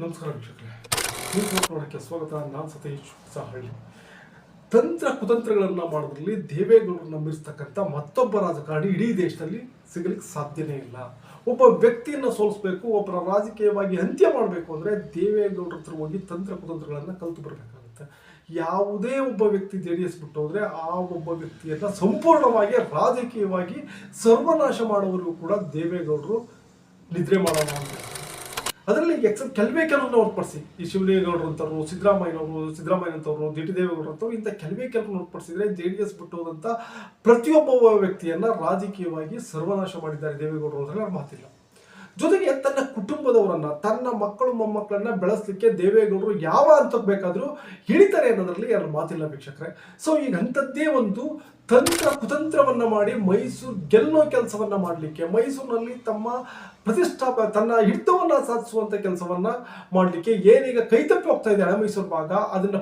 ನಮಸ್ಕಾರ ವೀಕ್ಷಕರೇ, ನ್ಯೂಸ್ ನೋಡೋಕ್ಕೆ ಸ್ವಾಗತ. ನಾನು ಸತೀಶ್ ಸಾಹಳ್ಳಿ. ತಂತ್ರ ಕುತಂತ್ರಗಳನ್ನು ಮಾಡೋದ್ರಲ್ಲಿ ದೇವೇಗೌಡರನ್ನ ಮೀರಿಸ್ತಕ್ಕಂಥ ಮತ್ತೊಬ್ಬ ರಾಜಕಾರಣಿ ಇಡೀ ದೇಶದಲ್ಲಿ ಸಿಗಲಿಕ್ಕೆ ಸಾಧ್ಯನೇ ಇಲ್ಲ. ಒಬ್ಬ ವ್ಯಕ್ತಿಯನ್ನು ಸೋಲಿಸಬೇಕು, ಒಬ್ಬರ ರಾಜಕೀಯವಾಗಿ ಅಂತ್ಯ ಮಾಡಬೇಕು ಅಂದರೆ ದೇವೇಗೌಡರ ಹತ್ರ ಹೋಗಿ ತಂತ್ರ ಕುತಂತ್ರಗಳನ್ನು ಕಲಿತು ಬರಬೇಕಾಗುತ್ತೆ. ಯಾವುದೇ ಒಬ್ಬ ವ್ಯಕ್ತಿ JDS ಬಿಟ್ಟು ಹೋದರೆ ಆ ಒಬ್ಬ ವ್ಯಕ್ತಿಯನ್ನು ಸಂಪೂರ್ಣವಾಗಿ ರಾಜಕೀಯವಾಗಿ ಸರ್ವನಾಶ ಮಾಡುವವರೆಗೂ ಕೂಡ ದೇವೇಗೌಡರು ನಿದ್ರೆ ಮಾಡೋಣ ಅಂತ. ಅದರಲ್ಲಿ ಕೆಲವೇ ಹೊರತುಪಡಿಸಿ ಈ ಶಿವಲಿಂಗೇಗೌಡರು ಅಂತವರು, ಸಿದ್ದರಾಮಯ್ಯನಂತವರು, DT ದೇವೇಗೌಡರು ಅಂತವ್ರು ಇಂಥ ಕೆಲವೇ ಹೊರತುಪಡಿಸಿದ್ರೆ JDS ಬಿಟ್ಟು ಹೋದಂಥ ಪ್ರತಿಯೊಬ್ಬ ವ್ಯಕ್ತಿಯನ್ನ ರಾಜಕೀಯವಾಗಿ ಸರ್ವನಾಶ ಮಾಡಿದ್ದಾರೆ ದೇವೇಗೌಡರು ಅಂದ್ರೆ ಮಾತಿಲ್ಲ. ಜೊತೆಗೆ ತನ್ನ ಕುಟುಂಬದವರನ್ನ, ತನ್ನ ಮಕ್ಕಳು ಮೊಮ್ಮಕ್ಕಳನ್ನ ಬೆಳೆಸಲಿಕ್ಕೆ ದೇವೇಗೌಡರು ಯಾವ ಹಂತಕ್ಕೆ ಬೇಕಾದರೂ ಹಿಡಿತಾರೆ ಅನ್ನೋದ್ರಲ್ಲಿ ಯಾರು ಮಾತಿಲ್ಲ ವೀಕ್ಷಕರೇ. ಸೊ ಈಗ ಅಂಥದ್ದೇ ಒಂದು ತಂತ್ರ ಕುತಂತ್ರವನ್ನ ಮಾಡಿ ಮೈಸೂರು ಗೆಲ್ಲೋ ಕೆಲಸವನ್ನ ಮಾಡಲಿಕ್ಕೆ, ಮೈಸೂರಿನಲ್ಲಿ ತನ್ನ ಹಿಡಿತವನ್ನ ಸಾಧಿಸುವಂತ ಕೆಲಸವನ್ನ ಮಾಡಲಿಕ್ಕೆ ಏನೀಗ ಕೈತಪ್ಪಿ ಹೋಗ್ತಾ ಇದೆ ಹಳೆ ಮೈಸೂರು ಭಾಗ, ಅದನ್ನ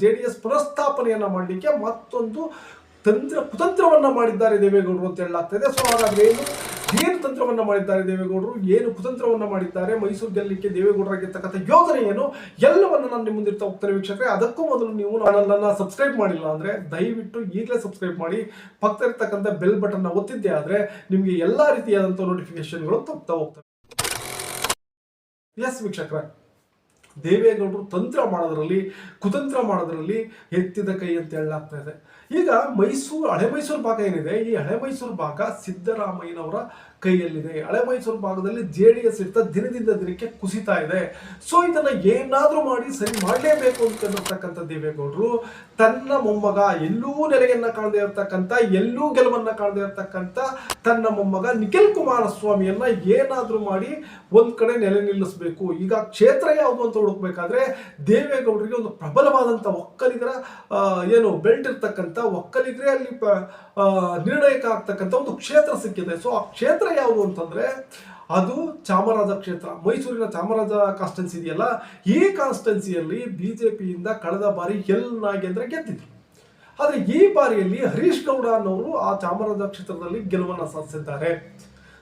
JDS ಪುನರ್ಸ್ಥಾಪನೆಯನ್ನ ಮಾಡಲಿಕ್ಕೆ ಮತ್ತೊಂದು ತಂತ್ರ ಕುತಂತ್ರವನ್ನ ಮಾಡಿದ್ದಾರೆ ದೇವೇಗೌಡರು ಅಂತ ಹೇಳಲಾಗ್ತದೆ. ಸೊ ಹಾಗಾದ್ರೆ ಏನು ತಂತ್ರವನ್ನ ಮಾಡಿದ್ದಾರೆ ದೇವೇಗೌಡರು, ಏನು ಕುತಂತ್ರವನ್ನ ಮಾಡಿದ್ದಾರೆ, ಮೈಸೂರು ಗೆಲ್ಲಲಿಕ್ಕೆ ದೇವೇಗೌಡರಾಗಿರ್ತಕ್ಕಂಥ ಯೋಜನೆ ಏನು, ಎಲ್ಲವನ್ನ ನಾನು ನಿಮ್ಮ ಮುಂದಿರ್ತಾ ಹೋಗ್ತೇನೆ ವೀಕ್ಷಕರೇ. ಅದಕ್ಕೂ ಮೊದಲು ನೀವು ಚಾನಲನ್ನು ಸಬ್ಸ್ಕ್ರೈಬ್ ಮಾಡಿಲ್ಲ ಅಂದ್ರೆ ದಯವಿಟ್ಟು ಈಗಲೇ ಸಬ್ಸ್ಕ್ರೈಬ್ ಮಾಡಿ, ಪಕ್ಕದಲ್ಲಿರ್ತಕ್ಕಂಥ ಬೆಲ್ ಬಟನ್ ಒತ್ತಿದ್ದೆ ಆದ್ರೆ ನಿಮಗೆ ಎಲ್ಲಾ ರೀತಿಯಾದಂತಹ ನೋಟಿಫಿಕೇಶನ್ಗಳು ತಪ್ಪುತ್ತಾ ಹೋಗ್ತವೆ. ಎಸ್ ವೀಕ್ಷಕರೇ, ದೇವೇಗೌಡರು ತಂತ್ರ ಮಾಡೋದ್ರಲ್ಲಿ, ಕುತಂತ್ರ ಮಾಡೋದ್ರಲ್ಲಿ ಎತ್ತಿದ ಕೈ ಅಂತ ಹೇಳಲಾಗ್ತಾ ಇದೆ. ಈಗ ಹಳೆ ಮೈಸೂರು ಭಾಗ ಏನಿದೆ, ಈ ಹಳೆ ಮೈಸೂರು ಭಾಗ ಸಿದ್ದರಾಮಯ್ಯನವರ ಕೈಯಲ್ಲಿದೆ. ಹಳೆ ಮೈಸೂರು ಭಾಗದಲ್ಲಿ JDS ದಿನದಿಂದ ದಿನಕ್ಕೆ ಕುಸಿತಾ ಇದೆ. ಸೊ ಇದನ್ನ ಏನಾದ್ರೂ ಮಾಡಿ ಸರಿ ಮಾಡಲೇಬೇಕು ಅಂತ ದೇವೇಗೌಡರು ತನ್ನ ಮೊಮ್ಮಗ, ಎಲ್ಲೂ ನೆಲೆಯನ್ನ ಕಾಣದೇ ಇರತಕ್ಕಂಥ, ಎಲ್ಲೂ ಗೆಲುವನ್ನ ಕಾಣದೇ ಇರತಕ್ಕಂಥ ತನ್ನ ಮೊಮ್ಮಗ ನಿಖಿಲ್ ಕುಮಾರಸ್ವಾಮಿಯನ್ನ ಏನಾದ್ರೂ ಮಾಡಿ ಒಂದ್ ಕಡೆ ನೆಲೆ ನಿಲ್ಲಿಸಬೇಕು. ಈಗ ಕ್ಷೇತ್ರ ಯಾವುದು ಅಂತ ಹುಡುಕ್ಬೇಕಾದ್ರೆ ದೇವೇಗೌಡರಿಗೆ ಒಂದು ಪ್ರಬಲವಾದಂತ ಒಕ್ಕಲಿಗರ ಬೆಲ್ಟ್ ಇರ್ತಕ್ಕಂಥ ಒಕ್ಕಲಿಗರೇ ಅಲ್ಲಿ ನಿರ್ಣಾಯಕ ಆಗ್ತಕ್ಕಂಥ ಒಂದು ಕ್ಷೇತ್ರ ಸಿಕ್ಕಿದೆ. ಸೊ ಆ ಕ್ಷೇತ್ರ ಯಾವುದು ಅಂತಂದ್ರೆ ಅದು ಚಾಮರಾಜ ಕ್ಷೇತ್ರ. ಮೈಸೂರಿನ ಚಾಮರಾಜ ಕಾನ್ಸ್ಟಿಟ್ಯೂನ್ಸಿ ಇದೆಯಲ್ಲ, ಈ ಕಾನ್ಸ್ಟಿಟ್ಯೂನ್ಸಿಯಲ್ಲಿ ಬಿಜೆಪಿಯಿಂದ ಕಳೆದ ಬಾರಿ ಎಲ್ ನಾಗೇಂದ್ರ ಗೆದ್ದಿದ್ರು. ಆದ್ರೆ ಈ ಬಾರಿಯಲ್ಲಿ ಹರೀಶ್ ಗೌಡ ಅನ್ನೋರು ಆ ಚಾಮರಾಜ ಕ್ಷೇತ್ರದಲ್ಲಿ ಗೆಲುವನ್ನು ಸಾಧಿಸಿದ್ದಾರೆ.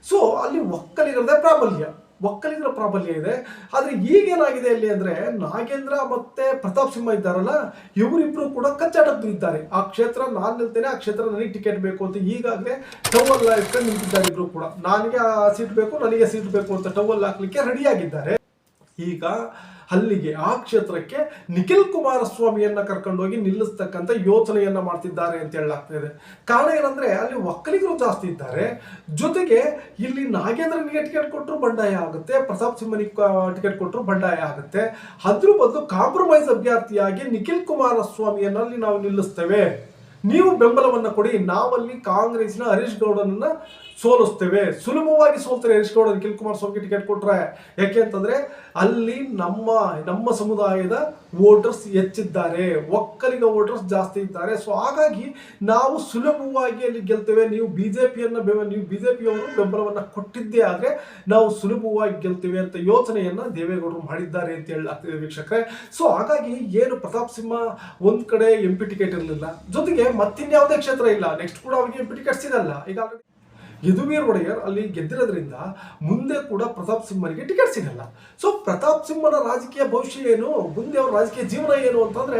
ಸೊ ಅಲ್ಲಿ ಒಕ್ಕಲಿಗರ ಪ್ರಾಬಲ್ಯ ಇದೆ. ಆದ್ರೆ ಈಗೇನಾಗಿದೆ ಅಲ್ಲಿ ಅಂದ್ರೆ ನಾಗೇಂದ್ರ ಮತ್ತೆ ಪ್ರತಾಪ್ ಸಿಂಹ ಇದ್ದಾರಲ್ಲ, ಇವರಿಬ್ರು ಕೂಡ ಕಚ್ಚಾಟದ್ದು ಇದ್ದಾರೆ. ಆ ಕ್ಷೇತ್ರ ನಾನು ನಿಲ್ತೇನೆ, ಆ ಕ್ಷೇತ್ರ ನನಗೆ ಟಿಕೆಟ್ ಬೇಕು ಅಂತ ಈಗಾಗಲೇ ಟವಲ್ ಇಟ್ಕೊಂಡು ನಿಂತಿದ್ದಾರೆ. ಇಬ್ರು ಕೂಡ ನನಗೆ ಆ ಸೀಟ್ ಬೇಕು, ನನಗೆ ಸೀಟ್ ಬೇಕು ಅಂತ ಟವಲ್ ಹಾಕ್ಲಿಕ್ಕೆ ರೆಡಿಯಾಗಿದ್ದಾರೆ. ಈಗ ಅಲ್ಲಿಗೆ ಆ ಕ್ಷೇತ್ರಕ್ಕೆ ನಿಖಿಲ್ ಕುಮಾರಸ್ವಾಮಿಯನ್ನ ಕರ್ಕೊಂಡೋಗಿ ನಿಲ್ಲಿಸ್ತಕ್ಕಂಥ ಯೋಚನೆಯನ್ನ ಮಾಡ್ತಿದ್ದಾರೆ ಅಂತ ಹೇಳಲಾಗ್ತಾ ಇದೆ. ಕಾರಣ ಏನಂದ್ರೆ ಅಲ್ಲಿ ಒಕ್ಕಲಿಗರು ಜಾಸ್ತಿ ಇದ್ದಾರೆ, ಜೊತೆಗೆ ಇಲ್ಲಿ ನಾಗೇಂದ್ರನಿಗೆ ಟಿಕೆಟ್ ಕೊಟ್ಟರು ಬಂಡಾಯ ಆಗುತ್ತೆ, ಪ್ರತಾಪ್ ಸಿಂಹನಿಗೆ ಟಿಕೆಟ್ ಕೊಟ್ಟರು ಬಂಡಾಯ ಆಗುತ್ತೆ. ಅದ್ರ ಬದಲು ಕಾಂಪ್ರಮೈಸ್ ಅಭ್ಯರ್ಥಿಯಾಗಿ ನಿಖಿಲ್ ಕುಮಾರಸ್ವಾಮಿಯನ್ನಲ್ಲಿ ನಾವು ನಿಲ್ಲಿಸ್ತೇವೆ, ನೀವು ಬೆಂಬಲವನ್ನ ಕೊಡಿ, ನಾವಲ್ಲಿ ಕಾಂಗ್ರೆಸ್ನ ಹರೀಶ್ ಗೌಡನನ್ನ ಸೋಲಿಸ್ತೇವೆ. ಸುಲಭವಾಗಿ ಸೋಲ್ತಾರೆ ಹರೀಶ್ ಗೌಡ ನಿಖಿಲ್ ಕುಮಾರಸ್ವಾಮಿಗೆ ಟಿಕೆಟ್ ಕೊಟ್ರೆ. ಯಾಕೆ ಅಂತಂದ್ರೆ ಅಲ್ಲಿ ನಮ್ಮ ಸಮುದಾಯದ ವೋಟರ್ಸ್ ಹೆಚ್ಚಿದ್ದಾರೆ, ಒಕ್ಕಲಿಗ ವೋಟರ್ಸ್ ಜಾಸ್ತಿ ಇದ್ದಾರೆ. ಸೊ ಹಾಗಾಗಿ ನಾವು ಸುಲಭವಾಗಿ ಅಲ್ಲಿ ಗೆಲ್ತೇವೆ, ನೀವು ಬಿಜೆಪಿಯವರು ಬೆಂಬಲವನ್ನ ಕೊಟ್ಟಿದ್ದೇ ಆದ್ರೆ ನಾವು ಸುಲಭವಾಗಿ ಗೆಲ್ತೇವೆ ಅಂತ ಯೋಚನೆಯನ್ನ ದೇವೇಗೌಡರು ಮಾಡಿದ್ದಾರೆ ಅಂತ ಹೇಳಲಾಗ್ತಿದೆ ವೀಕ್ಷಕರೇ. ಸೊ ಹಾಗಾಗಿ ಏನು ಪ್ರತಾಪ್ ಸಿಂಹ ಒಂದ್ ಕಡೆ MP ಟಿಕೆಟ್ ಇರಲಿಲ್ಲ, ಜೊತೆಗೆ ಮತ್ತಿನ್ಯಾವುದೇ ಕ್ಷೇತ್ರ ಇಲ್ಲ, ನೆಕ್ಸ್ಟ್ ಕೂಡ ಅವರಿಗೆ MP ಟಿಕೆಟ್ ಸಿಗಲ್ಲ. ಈಗ ಯದುವೀರ್ ಒಡೆಯರ್ ಅಲ್ಲಿ ಗೆದ್ದಿರೋದ್ರಿಂದ ಮುಂದೆ ಕೂಡ ಪ್ರತಾಪ್ ಸಿಂಹನಿಗೆ ಟಿಕೆಟ್ ಸಿಗಲ್ಲ. ಸೊ ಪ್ರತಾಪ್ ಸಿಂಹನ ರಾಜಕೀಯ ಭವಿಷ್ಯ ಏನು, ಮುಂದೆ ಅವರ ರಾಜಕೀಯ ಜೀವನ ಏನು ಅಂತಂದ್ರೆ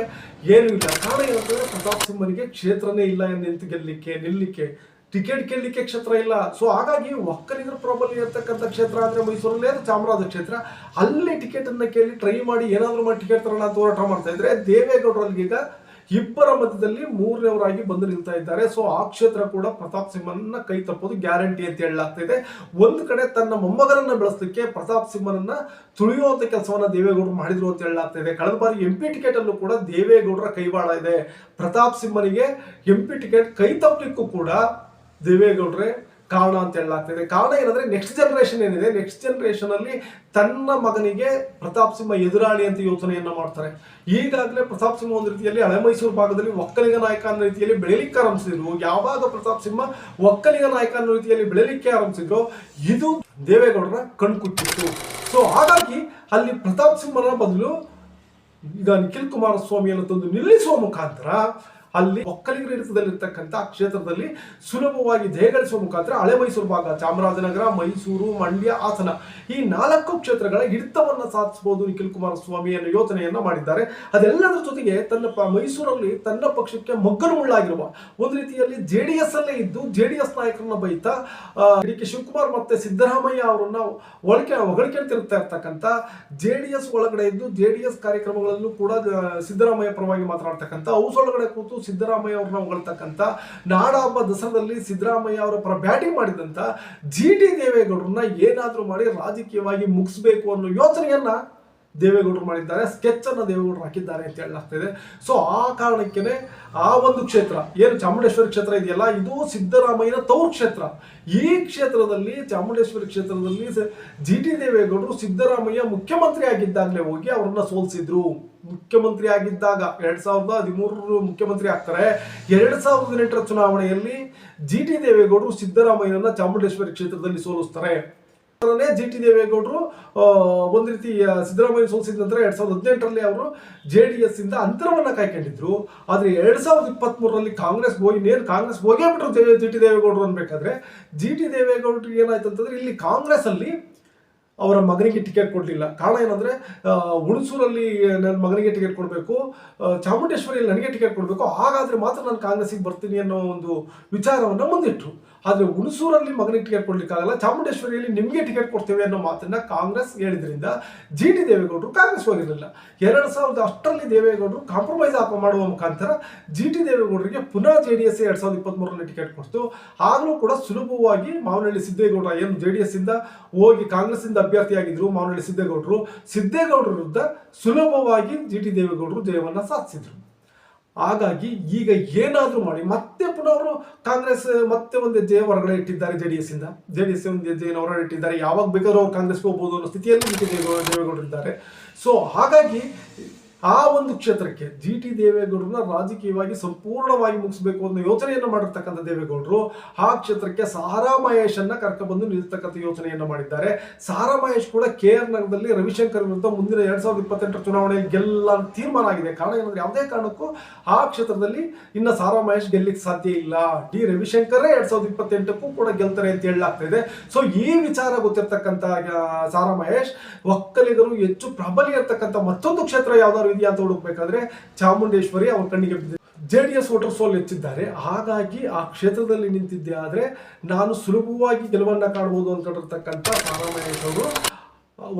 ಏನೂ ಇಲ್ಲ. ಕಾರಣ ಏನಂತಂದ್ರೆ ಪ್ರತಾಪ್ ಸಿಂಹನಿಗೆ ಕ್ಷೇತ್ರನೇ ಇಲ್ಲ ನಿಲ್ಲಿಕ್ಕೆ ಟಿಕೆಟ್ ಕೇಳಲಿಕ್ಕೆ ಕ್ಷೇತ್ರ ಇಲ್ಲ. ಸೊ ಹಾಗಾಗಿ ಒಕ್ಕಲಿಗರ ಪ್ರಾಬಲ್ಯ ಇರ್ತಕ್ಕಂಥ ಕ್ಷೇತ್ರ ಅಂದ್ರೆ ಮೈಸೂರಲ್ಲಿ ಅದು ಚಾಮರಾಜ ಕ್ಷೇತ್ರ. ಅಲ್ಲಿ ಟಿಕೆಟ್ ಅನ್ನ ಕೇಳಿ ಟ್ರೈ ಮಾಡಿ ಏನಾದ್ರೂ ಮಾಡಿ ಟಿಕೆಟ್ ತರೋಣ ಅಂತ ಹೋರಾಟ ಮಾಡ್ತಾ ಇದ್ರೆ ದೇವೇಗೌಡರಿಗೆ ಇಬ್ಬರ ಮಧ್ಯದಲ್ಲಿ ಮೂರನೇವರಾಗಿ ಬಂದು ನಿಲ್ತಾ ಇದ್ದಾರೆ. ಸೊ ಆ ಕ್ಷೇತ್ರ ಕೂಡ ಪ್ರತಾಪ್ ಸಿಂಹನ ಕೈ ತಪ್ಪೋದು ಗ್ಯಾರಂಟಿ ಅಂತ ಹೇಳಲಾಗ್ತಾ ಇದೆ. ಒಂದು ಕಡೆ ತನ್ನ ಮೊಮ್ಮಗನನ್ನ ಬೆಳೆಸಲಿಕ್ಕೆ ಪ್ರತಾಪ್ ಸಿಂಹನನ್ನ ತುಳಿಯುವಂತ ಕೆಲಸವನ್ನ ದೇವೇಗೌಡರು ಮಾಡಿದ್ರು ಅಂತ ಹೇಳಲಾಗ್ತಾ ಇದೆ. ಕಳೆದ ಬಾರಿ MP ಟಿಕೆಟ್ ಅಲ್ಲೂ ಕೂಡ ದೇವೇಗೌಡರ ಕೈವಾಡ ಇದೆ. ಪ್ರತಾಪ್ ಸಿಂಹನಿಗೆ MP ಟಿಕೆಟ್ ಕೈ ತಪ್ಪಲಿಕ್ಕೂ ಕೂಡ ದೇವೇಗೌಡರೇ ಕಾರಣ ಅಂತ ಹೇಳಲಾಗ್ತಿದೆ. ಕಾರಣ ಏನಂದ್ರೆ ನೆಕ್ಸ್ಟ್ ಜನರೇಷನ್ ಅಲ್ಲಿ ತನ್ನ ಮಗನಿಗೆ ಪ್ರತಾಪ್ ಸಿಂಹ ಎದುರಾಳಿ ಅಂತ ಯೋಚನೆಯನ್ನ ಮಾಡ್ತಾರೆ. ಈಗಾಗಲೇ ಪ್ರತಾಪ್ ಸಿಂಹ ಒಂದು ರೀತಿಯಲ್ಲಿ ಹಳೆ ಮೈಸೂರು ಭಾಗದಲ್ಲಿ ಒಕ್ಕಲಿಗ ನಾಯಕ ಅನ್ನೋ ರೀತಿಯಲ್ಲಿ ಬೆಳೆಯಲಿಕ್ಕೆ ಆರಂಭಿಸಿದ್ರು. ಯಾವಾಗ ಪ್ರತಾಪ್ ಸಿಂಹ ಒಕ್ಕಲಿಗ ನಾಯಕ ಅನ್ನೋ ರೀತಿಯಲ್ಲಿ ಬೆಳೆಯಲಿಕ್ಕೆ ಆರಂಭಿಸಿದ್ರು, ಇದು ದೇವೇಗೌಡರ ಕಣ್ಕುಟ್ಟಿತ್ತು. ಸೊ ಹಾಗಾಗಿ ಅಲ್ಲಿ ಪ್ರತಾಪ್ ಸಿಂಹನ ಬದಲು ಈಗ ನಿಖಿಲ್ ಕುಮಾರಸ್ವಾಮಿಯನ್ನು ತಂದು ನಿಲ್ಲಿಸುವ ಮುಖಾಂತರ ಅಲ್ಲಿ ಒಕ್ಕಲಿಗರ ಹಿಡಿತದಲ್ಲಿರ್ತಕ್ಕಂಥ ಕ್ಷೇತ್ರದಲ್ಲಿ ಸುಲಭವಾಗಿ ಜಯಗಳಿಸುವ ಮುಖಾಂತರ ಹಳೆ ಮೈಸೂರು ಭಾಗ, ಚಾಮರಾಜನಗರ, ಮೈಸೂರು, ಮಂಡ್ಯ, ಹಾಸನ ಈ 4 ಕ್ಷೇತ್ರಗಳ ಹಿಡಿತವನ್ನ ಸಾಧಿಸಬಹುದು ನಿಖಿಲ್ ಕುಮಾರಸ್ವಾಮಿ ಅನ್ನೋ ಯೋಚನೆಯನ್ನ ಮಾಡಿದ್ದಾರೆ. ಅದೆಲ್ಲದರ ಜೊತೆಗೆ ತನ್ನ ಮೈಸೂರಲ್ಲಿ ತನ್ನ ಪಕ್ಷಕ್ಕೆ ಮಗ್ಗಲು ಮುಳ್ಳಾಗಿರುವ ಒಂದು ರೀತಿಯಲ್ಲಿ JDS ಅಲ್ಲೇ ಇದ್ದು JDS ನಾಯಕರನ್ನ ಬೈತಾ ಡಿ ಕೆ ಶಿವಕುಮಾರ್ ಮತ್ತೆ ಸಿದ್ದರಾಮಯ್ಯ ಅವರನ್ನ ಹೊಗಳಿಕೆಳ್ತಿರ್ತಾ ಇರ್ತಕ್ಕಂಥ JDS ಒಳಗಡೆ ಇದ್ದು JDS ಕಾರ್ಯಕ್ರಮಗಳಲ್ಲೂ ಕೂಡ ಸಿದ್ದರಾಮಯ್ಯ ಪರವಾಗಿ ಮಾತನಾಡ್ತಕ್ಕಂಥ ಹೌಸ್ ಒಳಗಡೆ ಕೂತು ಸಿದ್ದರಾಮಯ್ಯ ಅವ್ರನ್ನ ಹೊಗಳ್ತಕ್ಕಂಥ ನಾಡ ಹಬ್ಬ ದಸರಾದಲ್ಲಿ ಸಿದ್ದರಾಮಯ್ಯ ಅವರ ಪರ ಬ್ಯಾಟಿಂಗ್ ಮಾಡಿದಂತ GT ದೇವೇಗೌಡರನ್ನ ಏನಾದ್ರೂ ಮಾಡಿ ರಾಜಕೀಯವಾಗಿ ಮುಗಿಸ್ಬೇಕು ಅನ್ನೋ ಯೋಚನೆಯನ್ನ ದೇವೇಗೌಡರು ಮಾಡಿದ್ದಾರೆ. ಸ್ಕೆಚ್ ಅನ್ನ ದೇವೇಗೌಡರು ಹಾಕಿದ್ದಾರೆ ಅಂತ ಹೇಳಲಾಗ್ತಿದೆ. ಸೊ ಆ ಕಾರಣಕ್ಕೇನೆ ಆ ಒಂದು ಕ್ಷೇತ್ರ ಏನು ಚಾಮುಂಡೇಶ್ವರಿ ಕ್ಷೇತ್ರ ಇದೆಯಲ್ಲ, ಇದು ಸಿದ್ದರಾಮಯ್ಯನ ತವರು ಕ್ಷೇತ್ರ. ಈ ಕ್ಷೇತ್ರದಲ್ಲಿ ಚಾಮುಂಡೇಶ್ವರಿ ಕ್ಷೇತ್ರದಲ್ಲಿ GT ದೇವೇಗೌಡರು ಸಿದ್ದರಾಮಯ್ಯ ಮುಖ್ಯಮಂತ್ರಿ ಆಗಿದ್ದಾಗಲೇ ಹೋಗಿ ಅವರನ್ನ ಸೋಲಿಸಿದ್ರು. ಮುಖ್ಯಮಂತ್ರಿ ಆಗಿದ್ದಾಗ 2013 ಮುಖ್ಯಮಂತ್ರಿ ಆಗ್ತಾರೆ. 2018 ಚುನಾವಣೆಯಲ್ಲಿ GT ದೇವೇಗೌಡರು ಸಿದ್ದರಾಮಯ್ಯನನ್ನ ಚಾಮುಂಡೇಶ್ವರಿ ಕ್ಷೇತ್ರದಲ್ಲಿ ಸೋಲಿಸ್ತಾರೆ. GT ದೇವೇಗೌಡರು ಒಂದು ರೀತಿ ಸಿದ್ದರಾಮಯ್ಯ ಸೋಲಿಸಿದ ನಂತರ 2018ರಲ್ಲಿ ಅವರು JDS ಇಂದ ಅಂತರವನ್ನ ಕಾಯ್ಕೊಂಡಿದ್ರು. ಆದ್ರೆ 2023ರಲ್ಲಿ ಕಾಂಗ್ರೆಸ್ ಹೋಗೇ ಬಿಟ್ರು GT ದೇವೇಗೌಡರು ಅನ್ಬೇಕಾದ್ರೆ GT ದೇವೇಗೌಡರಿಗೆ ಏನಾಯ್ತು ಅಂತಂದ್ರೆ ಇಲ್ಲಿ ಕಾಂಗ್ರೆಸ್ ಅಲ್ಲಿ ಅವರ ಮಗನಿಗೆ ಟಿಕೆಟ್ ಕೊಡಲಿಲ್ಲ. ಕಾರಣ ಏನಂದ್ರೆ ಹುಣಸೂರಲ್ಲಿ ನನ್ನ ಮಗನಿಗೆ ಟಿಕೆಟ್ ಕೊಡಬೇಕು, ಚಾಮುಂಡೇಶ್ವರಿಯಲ್ಲಿ ನನಗೆ ಟಿಕೆಟ್ ಕೊಡಬೇಕು, ಹಾಗಾದ್ರೆ ಮಾತ್ರ ನಾನು ಕಾಂಗ್ರೆಸ್ಸಿಗೆ ಬರ್ತೀನಿ ಅನ್ನೋ ಒಂದು ವಿಚಾರವನ್ನ ಮುಂದಿಟ್ರು. ಆದ್ರೆ ಹುಣಸೂರಲ್ಲಿ ಮಗನಿಗೆ ಟಿಕೆಟ್ ಕೊಡ್ಲಿಕ್ಕಾಗಲ್ಲ, ಚಾಮುಂಡೇಶ್ವರಿಯಲ್ಲಿ ನಿಮಗೆ ಟಿಕೆಟ್ ಕೊಡ್ತೇವೆ ಅನ್ನೋ ಮಾತನ್ನ ಕಾಂಗ್ರೆಸ್ ಹೇಳಿದ್ರಿಂದ GT ದೇವೇಗೌಡರು ಕಾಂಗ್ರೆಸ್ ಹೋಗಿರಲಿಲ್ಲ. 2010ರಲ್ಲಿ ದೇವೇಗೌಡರು ಕಾಂಪ್ರಮೈಸ್ ಮಾಡುವ ಮುಖಾಂತರ GT ದೇವೇಗೌಡರಿಗೆ ಪುನಃ JDS 2023ರಲ್ಲಿ ಟಿಕೆಟ್ ಕೊಡ್ತು. ಆಗಲೂ ಕೂಡ ಸುಲಭವಾಗಿ ಮಾವನಹಳ್ಳಿ ಸಿದ್ದೇಗೌಡ ಏನು JDS ಇಂದ ಹೋಗಿ ಕಾಂಗ್ರೆಸ್ ಇಂದ ಅಭ್ಯರ್ಥಿಯಾಗಿದ್ರು ಮಾವನಹಳ್ಳಿ ಸಿದ್ದೇಗೌಡರ ವಿರುದ್ಧ ಸುಲಭವಾಗಿ GT ದೇವೇಗೌಡರು ಜಯವನ್ನ ಸಾಧಿಸಿದ್ರು. ಹಾಗಾಗಿ ಈಗ ಏನಾದ್ರೂ ಮಾಡಿ ಮತ್ತೆ ಪುನಃ ಅವರು ಕಾಂಗ್ರೆಸ್ ಮತ್ತೆ ಒಂದು ಹೆಜ್ಜೆ ಹೊರಗಡೆ ಇಟ್ಟಿದ್ದಾರೆ. JDS ಒಂದು ಹೆಜ್ಜೆಯನ್ನು ಹೊರಗಡೆ ಇಟ್ಟಿದ್ದಾರೆ. ಯಾವಾಗ ಬೇಕಾದ್ರೂ ಅವ್ರು ಕಾಂಗ್ರೆಸ್ಗೆ ಹೋಗ್ಬೋದು ಅನ್ನೋ ಸ್ಥಿತಿಯಲ್ಲಿ ದೇವೇಗೌಡರು ಇದ್ದಾರೆ. ಸೊ ಹಾಗಾಗಿ ಆ ಒಂದು ಕ್ಷೇತ್ರಕ್ಕೆ GT ದೇವೇಗೌಡರನ್ನ ರಾಜಕೀಯವಾಗಿ ಸಂಪೂರ್ಣವಾಗಿ ಮುಗಿಸಬೇಕು ಅನ್ನೋ ಯೋಚನೆಯನ್ನು ಮಾಡಿರ್ತಕ್ಕಂಥ ದೇವೇಗೌಡರು ಆ ಕ್ಷೇತ್ರಕ್ಕೆ ಸಾರಾ ಮಹೇಶನ್ನ ಕರ್ಕೊಂಡ್ಬಂದು ನಿಲ್ತಕ್ಕಂಥ ಯೋಚನೆಯನ್ನು ಮಾಡಿದ್ದಾರೆ. ಸಾರಾ ಮಹೇಶ್ ಕೂಡ KR ನಗರದಲ್ಲಿ ರವಿಶಂಕರ್ ವಿರುದ್ಧ ಮುಂದಿನ 2028 ಚುನಾವಣೆಯಲ್ಲಿ ಗೆಲ್ಲ ತೀರ್ಮಾನ ಆಗಿದೆ. ಕಾರಣ ಏನಂದ್ರೆ ಯಾವುದೇ ಕಾರಣಕ್ಕೂ ಆ ಕ್ಷೇತ್ರದಲ್ಲಿ ಇನ್ನ ಸಾರಾ ಮಹೇಶ್ ಗೆಲ್ಲಿಕ್ಕೆ ಸಾಧ್ಯ ಇಲ್ಲ. ರವಿಶಂಕರ್ 2028ಕ್ಕೂ ಕೂಡ ಗೆಲ್ತಾರೆ ಅಂತ ಹೇಳಲಾಗ್ತಾ ಇದೆ. ಸೊ ಈ ವಿಚಾರ ಗೊತ್ತಿರ್ತಕ್ಕಂಥ ಸಾರಾ ಮಹೇಶ್ ಒಕ್ಕಲಿಗರು ಹೆಚ್ಚು ಪ್ರಾಬಲ್ಯ ಇರ್ತಕ್ಕಂಥ ಮತ್ತೊಂದು ಕ್ಷೇತ್ರ ಯಾವ್ದಾದ್ರು ಇದೆಯಾ ಅಂತ ಹುಡುಕ್ಬೇಕಾದ್ರೆ ಚಾಮುಂಡೇಶ್ವರಿ ಅವ್ರ ಕಣ್ಣಿಗೆ ಬಿದ್ದಿದೆ. JDS ವೋಟರ್ ಸೋಲ್ ಹೆಚ್ಚಿದ್ದಾರೆ. ಹಾಗಾಗಿ ಆ ಕ್ಷೇತ್ರದಲ್ಲಿ ನಿಂತಿದ್ದೆ ಆದ್ರೆ ನಾನು ಸುಲಭವಾಗಿ ಗೆಲುವನ್ನ ಕಾಣಬಹುದು ಅನ್ಕೊಂಡಿರ್ತಕ್ಕಂಥ ಸಾರಾ ಮಹೇಶ್ ಅವರು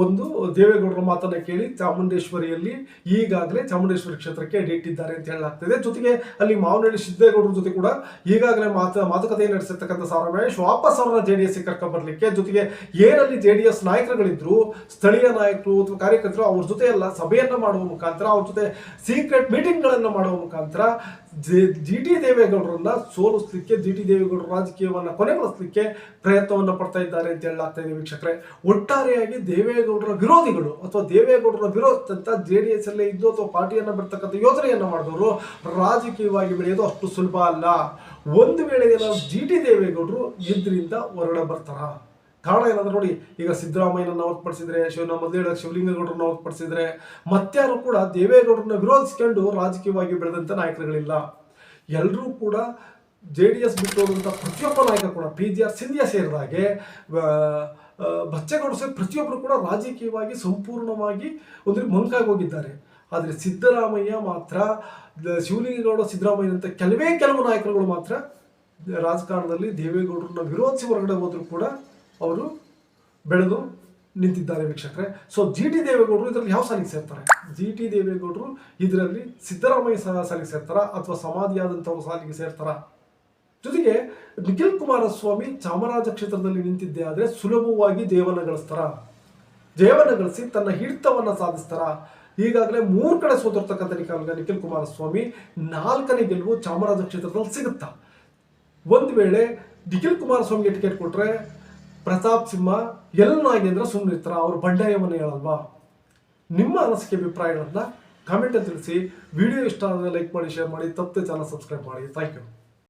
ಒಂದು ದೇವೇಗೌಡರ ಮಾತನ್ನ ಕೇಳಿ ಚಾಮುಂಡೇಶ್ವರಿಯಲ್ಲಿ ಈಗಾಗಲೇ ಚಾಮುಂಡೇಶ್ವರಿ ಕ್ಷೇತ್ರಕ್ಕೆ ಇಟ್ಟಿದ್ದಾರೆ ಅಂತ ಹೇಳಲಾಗ್ತದೆ. ಜೊತೆಗೆ ಅಲ್ಲಿ ಮಾವನಹಳ್ಳಿ ಸಿದ್ದೇಗೌಡರ ಜೊತೆ ಕೂಡ ಈಗಾಗಲೇ ಮಾತುಕತೆ ನಡೆಸಿರ್ತಕ್ಕಂಥ ಸಾರಾ ಮಹೇಶ್ ವಾಪಸ್ ಅವರನ್ನ JDS ಕರ್ಕೊಂಡ್ ಬರ್ಲಿಕ್ಕೆ, ಜೊತೆಗೆ ಏನಲ್ಲಿ JDS ನಾಯಕರುಗಳಿದ್ರು ಸ್ಥಳೀಯ ನಾಯಕರು ಅಥವಾ ಕಾರ್ಯಕರ್ತರು ಅವ್ರ ಜೊತೆ ಎಲ್ಲ ಸಭೆಯನ್ನ ಮಾಡುವ ಮುಖಾಂತರ ಅವ್ರ ಜೊತೆ ಸೀಕ್ರೆಟ್ ಮೀಟಿಂಗ್ ಗಳನ್ನ ಮಾಡುವ ಮುಖಾಂತರ GT ದೇವೇಗೌಡರನ್ನ ಸೋಲಿಸ್ಲಿಕ್ಕೆ GT ದೇವೇಗೌಡರ ರಾಜಕೀಯವನ್ನ ಕೊನೆಗೊಳಿಸಲಿಕ್ಕೆ ಪ್ರಯತ್ನವನ್ನ ಪಡ್ತಾ ಇದ್ದಾರೆ ಅಂತ ಹೇಳಲಾಗ್ತಾ ಇದೆ. ವೀಕ್ಷಕರೇ, ಒಟ್ಟಾರೆಯಾಗಿ ದೇವೇಗೌಡರ ವಿರೋಧಿಗಳು ಅಥವಾ ದೇವೇಗೌಡರ ವಿರೋಧ ಅಂತ JDS ಅಲ್ಲೇ ಇದ್ದು ಅಥವಾ ಪಾರ್ಟಿಯನ್ನ ಬಿಡ್ತಕ್ಕಂಥ ಯೋಜನೆಯನ್ನ ಮಾಡಿದವರು ರಾಜಕೀಯವಾಗಿ ಬೆಳೆಯೋದು ಅಷ್ಟು ಸುಲಭ ಅಲ್ಲ. ಒಂದು ವೇಳೆ GT ದೇವೇಗೌಡರು ಇದರಿಂದ ಹೊರಗಡೆ ಬರ್ತಾರ. ಕಾರಣ ಏನಂದ್ರೆ ನೋಡಿ, ಈಗ ಸಿದ್ದರಾಮಯ್ಯನನ್ನ ಹೊರತುಪಡಿಸಿದ್ರೆ, ಶಿವಲಿಂಗೇಗೌಡರನ್ನ ಹೊರತುಪಡಿಸಿದ್ರೆ ಮತ್ತಾರು ಕೂಡ ದೇವೇಗೌಡರನ್ನ ವಿರೋಧಿಸಿಕೊಂಡು ರಾಜಕೀಯವಾಗಿ ಬೆಳೆದಂತ ನಾಯಕರುಗಳಿಲ್ಲ. ಎಲ್ಲರೂ ಕೂಡ JDS ಬಿಟ್ಟು ಹೋದಂಥ ಪ್ರತಿಯೊಬ್ಬ ನಾಯಕ ಕೂಡ PGR ಸಿಂಧಿಯಾ ಸೇರಿದಾಗೆ ಬಚ್ಚೇಗೌಡ ಸೇರಿ ಪ್ರತಿಯೊಬ್ಬರು ಕೂಡ ರಾಜಕೀಯವಾಗಿ ಸಂಪೂರ್ಣವಾಗಿ ಒಂದು ಮಂಕಾಗಿ ಹೋಗಿದ್ದಾರೆ. ಆದರೆ ಸಿದ್ದರಾಮಯ್ಯ ಮಾತ್ರ, ಶಿವಲಿಂಗೇಗೌಡ, ಸಿದ್ದರಾಮಯ್ಯ ಅಂತ ಕೆಲವು ನಾಯಕರುಗಳು ಮಾತ್ರ ರಾಜಕಾರಣದಲ್ಲಿ ದೇವೇಗೌಡರನ್ನ ವಿರೋಧಿಸಿ ಹೊರಗಡೆ ಹೋದ್ರು ಕೂಡ ಅವರು ಬೆಳೆದು ನಿಂತಿದ್ದಾರೆ. ವೀಕ್ಷಕರೇ, ಸೊ GT ದೇವೇಗೌಡರು ಇದರಲ್ಲಿ ಯಾವ ಸಾಲಿಗೆ ಸೇರ್ತಾರೆ? GT ದೇವೇಗೌಡರು ಇದರಲ್ಲಿ ಸಿದ್ದರಾಮಯ್ಯ ಸಾಲಿಗೆ ಸೇರ್ತಾರ ಅಥವಾ ಸಮಾಧಿಯಾದಂಥವ್ರ ಸಾಲಿಗೆ ಸೇರ್ತಾರ? ಜೊತೆಗೆ ನಿಖಿಲ್ ಕುಮಾರಸ್ವಾಮಿ ಚಾಮರಾಜ ಕ್ಷೇತ್ರದಲ್ಲಿ ನಿಂತಿದ್ದೆ ಆದರೆ ಸುಲಭವಾಗಿ ಜಯವನ್ನ ಗಳಿಸಿ ತನ್ನ ಹಿಡಿತವನ್ನ ಸಾಧಿಸ್ತಾರ. ಈಗಾಗಲೇ 3 ಕಡೆ ಸೋತಿರ್ತಕ್ಕಂಥ ನಿಖಿಲ್ ಕುಮಾರಸ್ವಾಮಿ 4ನೇ ಗೆಲುವು ಚಾಮರಾಜ ಕ್ಷೇತ್ರದಲ್ಲಿ ಸಿಗುತ್ತಾ? ಒಂದು ವೇಳೆ ನಿಖಿಲ್ ಕುಮಾರಸ್ವಾಮಿಗೆ ಟಿಕೆಟ್ ಕೊಟ್ರೆ ಪ್ರತಾಪ್ ಸಿಂಹ ನಾಗೇಂದ್ರ ಸುಮ್ಮನಿರ್ತಾರ, ಅವರು ಬಂಡಾಯವನ್ನು ಹೇಳಲ್ವಾ? ನಿಮ್ಮ ಅನಿಸಿಕೆ ಅಭಿಪ್ರಾಯಗಳನ್ನ ಕಾಮೆಂಟ್ ತಿಳಿಸಿ. ವಿಡಿಯೋ ಇಷ್ಟ ಆದರೆ ಲೈಕ್ ಮಾಡಿ, ಶೇರ್ ಮಾಡಿ, ತಪ್ಪದೆ ಚಾನಲ್ ಸಬ್ಸ್ಕ್ರೈಬ್ ಮಾಡಿ. Thank you.